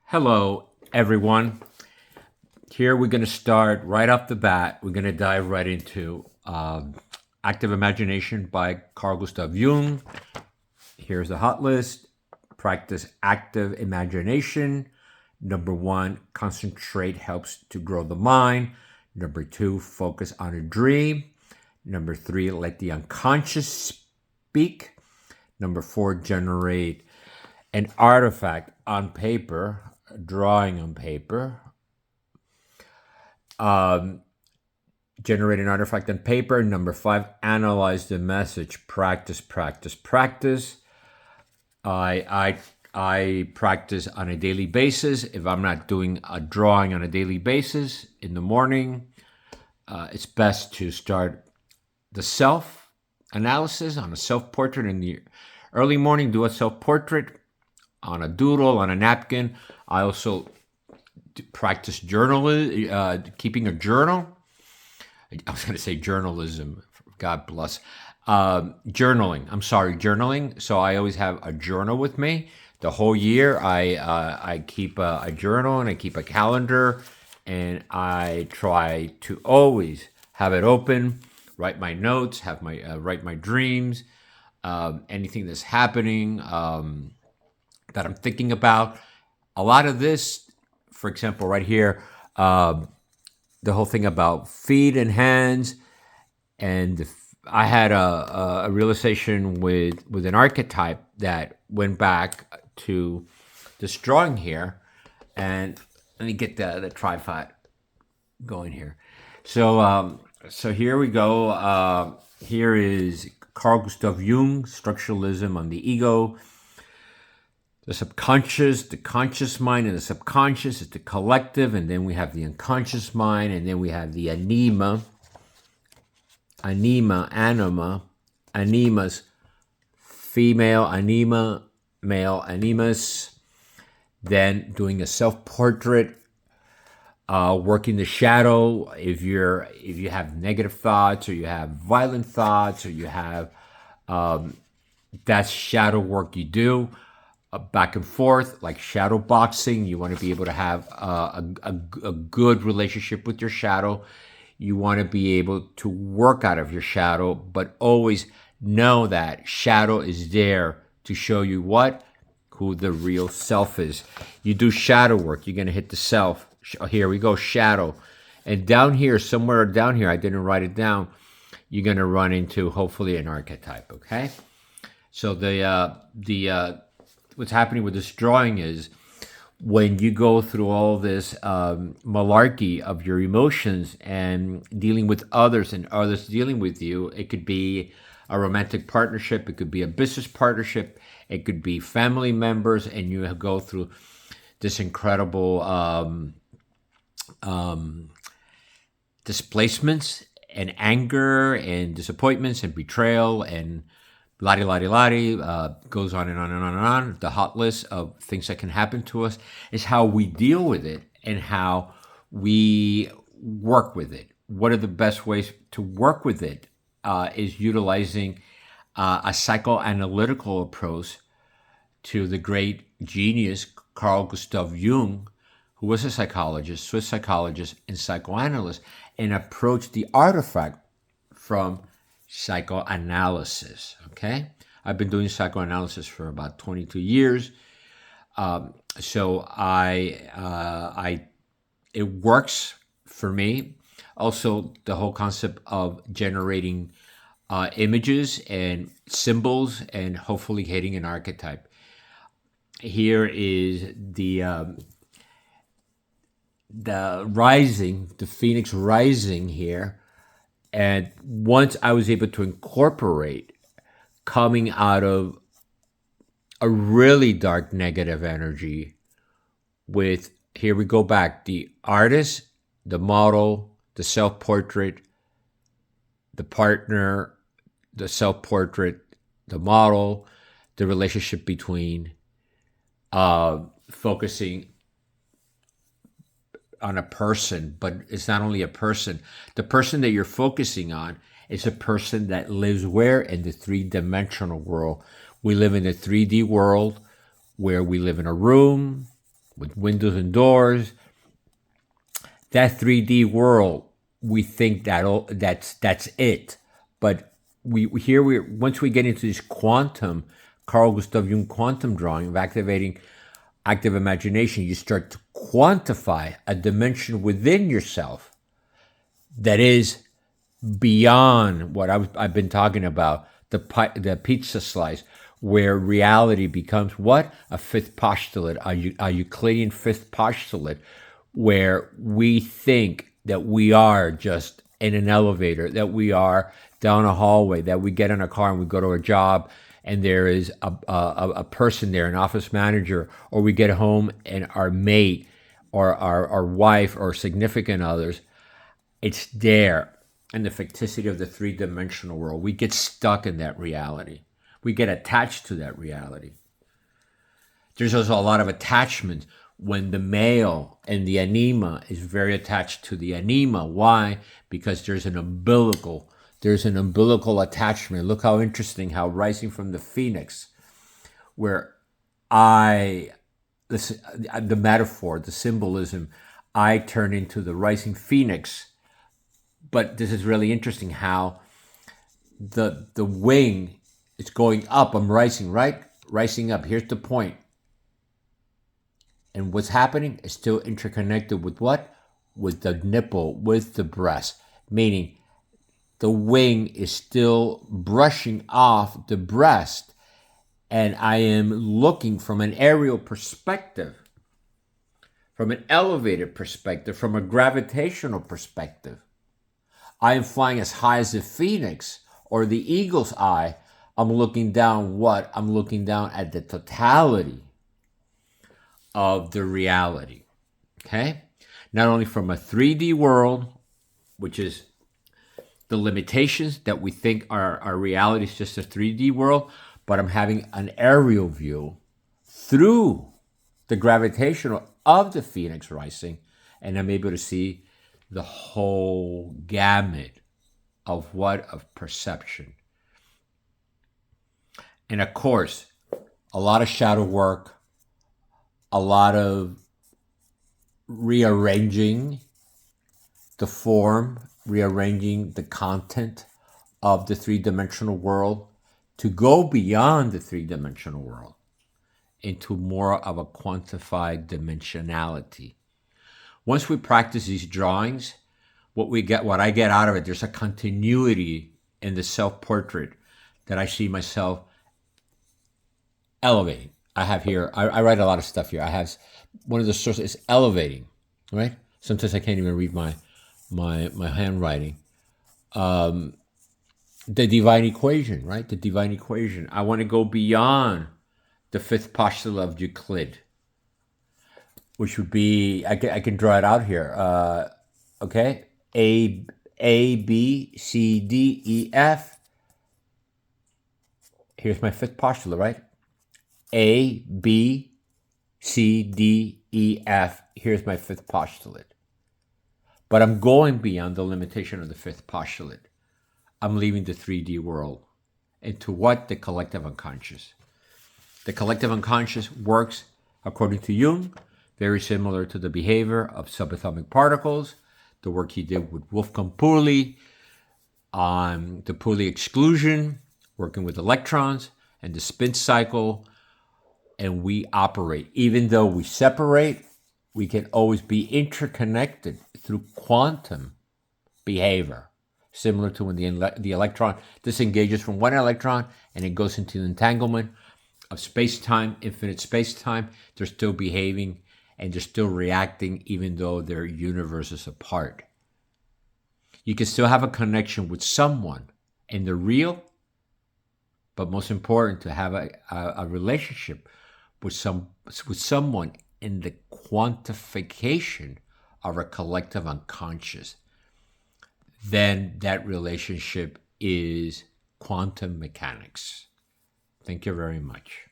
Hello, everyone. Here we're going to start right off the bat. We're going to dive right into Active Imagination by Carl Gustav Jung. Here's the hot list. Practice active imagination. Number one, concentrate helps to grow the mind. Number two, focus on a dream. Number three, let the unconscious speak. Number four, generate an artifact on paper, drawing on paper. Generate an artifact on paper. Number five, analyze the message. Practice, practice, practice. I practice on a daily basis. If I'm not doing a drawing on a daily basis in the morning, it's best to start the self-analysis on a self-portrait in the early morning. Do a self-portrait on a doodle, on a napkin. I also practice keeping a journal. I was going to say journalism. God bless. Journaling. So I always have a journal with me. The whole year, I keep a journal and I keep a calendar, and I try to always have it open. Write my notes. Write my dreams. Anything that's happening that I'm thinking about. A lot of this, for example, right here, the whole thing about feet and hands, and I had a realization with an archetype that went back to this drawing here, and let me get the tripod going here. So here we go. Here is Carl Gustav Jung, Structuralism on the Ego. The subconscious, the conscious mind, and the subconscious is the collective, and then we have the unconscious mind, and then we have the anima, animas, female, anima, male, animus. Then doing a self-portrait, working the shadow. If you have negative thoughts, or you have violent thoughts, or you have that's shadow work you do. Back and forth, like shadow boxing. You want to be able to have a good relationship with your shadow. You want to be able to work out of your shadow, but always know that shadow is there to show you who the real self is. You do shadow work, you're going to hit the self. Here we go, shadow. And down here, somewhere down here, I didn't write it down, you're going to run into hopefully an archetype, okay? So what's happening with this drawing is when you go through all this malarkey of your emotions and dealing with others and others dealing with you, it could be a romantic partnership, it could be a business partnership, it could be family members, and you go through this incredible displacements and anger and disappointments and betrayal and lottie, goes on and on and on and on. The hot list of things that can happen to us is how we deal with it and how we work with it. What are the best ways to work with it is utilizing a psychoanalytical approach to the great genius Carl Gustav Jung, who was a psychologist, Swiss psychologist and psychoanalyst, and approached the artifact from psychoanalysis. Okay, I've been doing psychoanalysis for about 22 years, so it works for me. Also, the whole concept of generating images and symbols, and hopefully hitting an archetype. Here is the rising, the phoenix rising here. And once I was able to incorporate coming out of a really dark negative energy with, here we go back, the artist, the model, the self-portrait, the partner, the self-portrait, the model, the relationship between focusing on a person, but it's not only a person. The person that you're focusing on is a person that lives where? In the three-dimensional world. We live in a 3D world where we live in a room, with windows and doors. That 3D world, we think that's it. But we once we get into this quantum, Carl Gustav Jung quantum drawing of activating active imagination, you start to quantify a dimension within yourself that is beyond what I've been talking about, the pizza slice, where reality becomes what? A fifth postulate, a Euclidean fifth postulate, where we think that we are just in an elevator, that we are down a hallway, that we get in a car and we go to a job and there is a person there, an office manager, or we get home and our mate or our wife or significant others, it's there in the ficticity of the three-dimensional world. We get stuck in that reality. We get attached to that reality. There's also a lot of attachment when the male and the anima is very attached to the anima. Why? Because there's an umbilical attachment. Look how interesting, how rising from the phoenix, where the metaphor, the symbolism, I turn into the rising phoenix. But this is really interesting how the wing is going up. I'm rising, right? Rising up. Here's the point. And what's happening is still interconnected with what? With the nipple, with the breast. Meaning the wing is still brushing off the breast. And I am looking from an aerial perspective, from an elevated perspective, from a gravitational perspective. I am flying as high as the phoenix or the eagle's eye. I'm looking down what? I'm looking down at the totality of the reality, okay? Not only from a 3D world, which is the limitations that we think our reality is just a 3D world, but I'm having an aerial view through the gravitational of the phoenix rising, and I'm able to see the whole gamut of what? Of perception. And of course, a lot of shadow work, a lot of rearranging the form, rearranging the content of the three-dimensional world to go beyond the three-dimensional world into more of a quantified dimensionality. Once we practice these drawings, what I get out of it, there's a continuity in the self-portrait that I see myself elevating. I have here, I write a lot of stuff here. I have, one of the sources is elevating, right? Sometimes I can't even read my handwriting. The divine equation, right? The divine equation. I want to go beyond the fifth postulate of Euclid, which would be, I can draw it out here. Okay, A, B, C, D, E, F. Here's my fifth postulate, right? A, B, C, D, E, F. Here's my fifth postulate. But I'm going beyond the limitation of the fifth postulate. I'm leaving the 3D world into what? The collective unconscious. The collective unconscious works, according to Jung, very similar to the behavior of subatomic particles, the work he did with Wolfgang Pauli on the Pauli exclusion, working with electrons and the spin cycle, and we operate. Even though we separate, we can always be interconnected through quantum behavior, similar to when the electron disengages from one electron and it goes into the entanglement of space-time, infinite space-time. They're still behaving and they're still reacting even though they're universes apart. You can still have a connection with someone in the real, but most important, to have a relationship with someone in the quantification of a collective unconscious. Then that relationship is quantum mechanics. Thank you very much.